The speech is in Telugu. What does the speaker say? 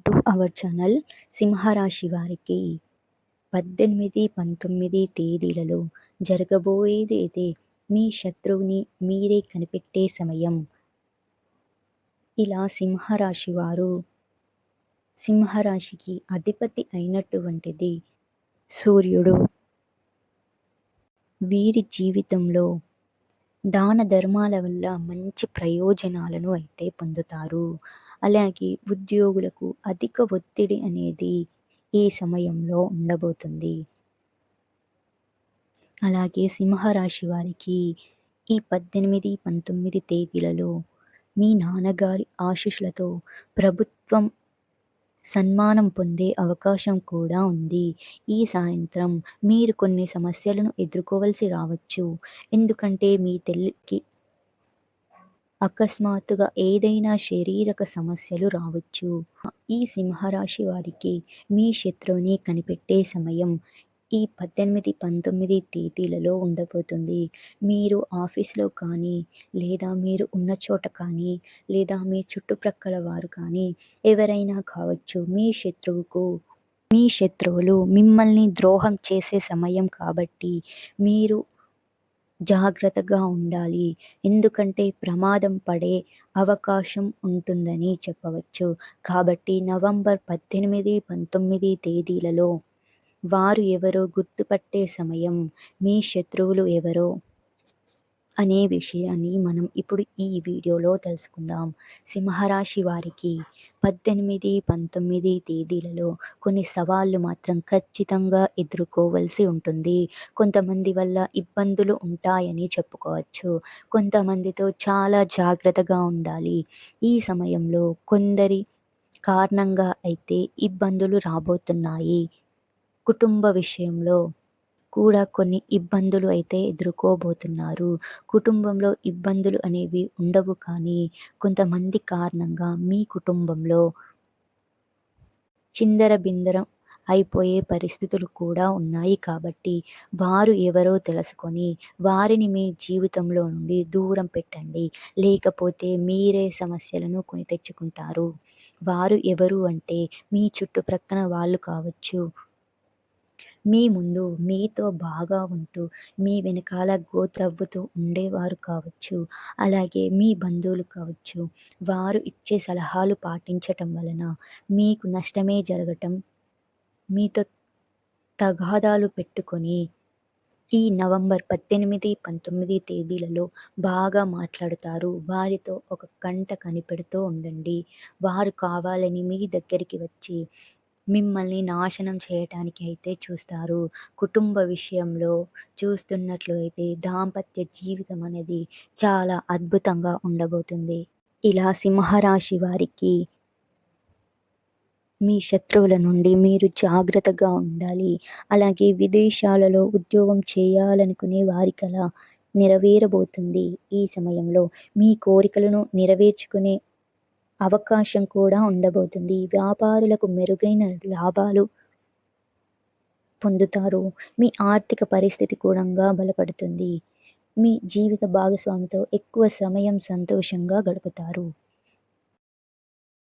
To our channel. సింహరాశి వారికి 18, 19 తేదీలలో జరగబోయేదైతే మీ శత్రువుని మీరే కనిపెట్టే సమయం. ఇలా సింహరాశికి అధిపతి అయినటువంటిది సూర్యుడు. వీరి జీవితంలో దాన ధర్మాల వల్ల మంచి ప్రయోజనాలను అయితే పొందుతారు. అలాగే ఉద్యోగులకు అధిక ఒత్తిడి అనేది ఈ సమయంలో ఉండబోతుంది. అలాగే సింహరాశి వారికి ఈ 18, 19 తేదీలలో మీ నాన్నగారి ఆశీస్సులతో ప్రభుత్వం సన్మానం పొందే అవకాశం కూడా ఉంది. ఈ సాయంత్రం మీరు కొన్ని సమస్యలను ఎదుర్కోవలసి రావచ్చు. ఎందుకంటే మీ తల్లికి అకస్మాత్తుగా ఏదైనా శారీరక సమస్యలు రావచ్చు. ఈ సింహరాశి వారికి మీ శత్రువుని కనిపెట్టే సమయం ఈ 18, 19 తేదీలలో ఉండబోతుంది. మీరు ఆఫీస్లో కానీ, లేదా మీరు ఉన్న చోట కానీ, లేదా మీ చుట్టుప్రక్కల వారు కానీ ఎవరైనా కావచ్చు, మీ శత్రువులు మిమ్మల్ని ద్రోహం చేసే సమయం కాబట్టి మీరు జాగ్రత్తగా ఉండాలి. ఎందుకంటే ప్రమాదం పడే అవకాశం ఉంటుందని చెప్పవచ్చు. కాబట్టి నవంబర్ 18, 19 తేదీలలో వారు ఎవరో గుర్తుపట్టే సమయం. మీ శత్రువులు ఎవరో అనే విషయాన్ని మనం ఇప్పుడు ఈ వీడియోలో తెలుసుకుందాం. సింహరాశి వారికి 18, 19 తేదీలలో కొన్ని సవాళ్లు మాత్రం ఖచ్చితంగా ఎదుర్కోవలసి ఉంటుంది. కొంతమంది వల్ల ఇబ్బందులు ఉంటాయని చెప్పుకోవచ్చు. కొంతమందితో చాలా జాగ్రత్తగా ఉండాలి. ఈ సమయంలో కొందరి కారణంగా అయితే ఇబ్బందులు రాబోతున్నాయి. కుటుంబ విషయంలో కూడా కొన్ని ఇబ్బందులు అయితే ఎదుర్కోబోతున్నారు. కుటుంబంలో ఇబ్బందులు అనేవి ఉండవు, కానీ కొంతమంది కారణంగా మీ కుటుంబంలో చిందరబిందరం అయిపోయే పరిస్థితులు కూడా ఉన్నాయి. కాబట్టి వారు ఎవరో తెలుసుకొని వారిని మీ జీవితంలో నుండి దూరం పెట్టండి. లేకపోతే మీరే సమస్యలను కొని తెచ్చుకుంటారు. వారు ఎవరు అంటే మీ చుట్టుప్రక్కల వాళ్ళు కావచ్చు, మీ ముందు మీతో బాగా ఉంటూ మీ వెనకాల గోతవ్వుతూ ఉండేవారు కావచ్చు, అలాగే మీ బంధువులు కావచ్చు. వారు ఇచ్చే సలహాలు పాటించటం వలన మీకు నష్టమే జరగటం, మీతో తగాదాలు పెట్టుకొని ఈ నవంబర్ 18, 19 తేదీలలో బాగా మాట్లాడుతారు. వారితో ఒక గంట కనిపెడుతూ ఉండండి. వారు కావాలని మీ దగ్గరికి వచ్చి మిమ్మల్ని నాశనం చేయటానికి అయితే చూస్తారు. కుటుంబ విషయంలో చూస్తున్నట్లు అయితే దాంపత్య జీవితం అనేది చాలా అద్భుతంగా ఉండబోతుంది. ఇలా సింహరాశి వారికి మీ శత్రువుల నుండి మీరు జాగ్రత్తగా ఉండాలి. అలాగే విదేశాలలో ఉద్యోగం చేయాలనుకునే వారికలా నెరవేరబోతుంది. ఈ సమయంలో మీ కోరికలను నెరవేర్చుకునే అవకాశం కూడా ఉండబోతుంది. వ్యాపారులకు మెరుగైన లాభాలు పొందుతారు. మీ ఆర్థిక పరిస్థితి కూడా బలపడుతుంది. మీ జీవిత భాగస్వామితో ఎక్కువ సమయం సంతోషంగా గడుపుతారు.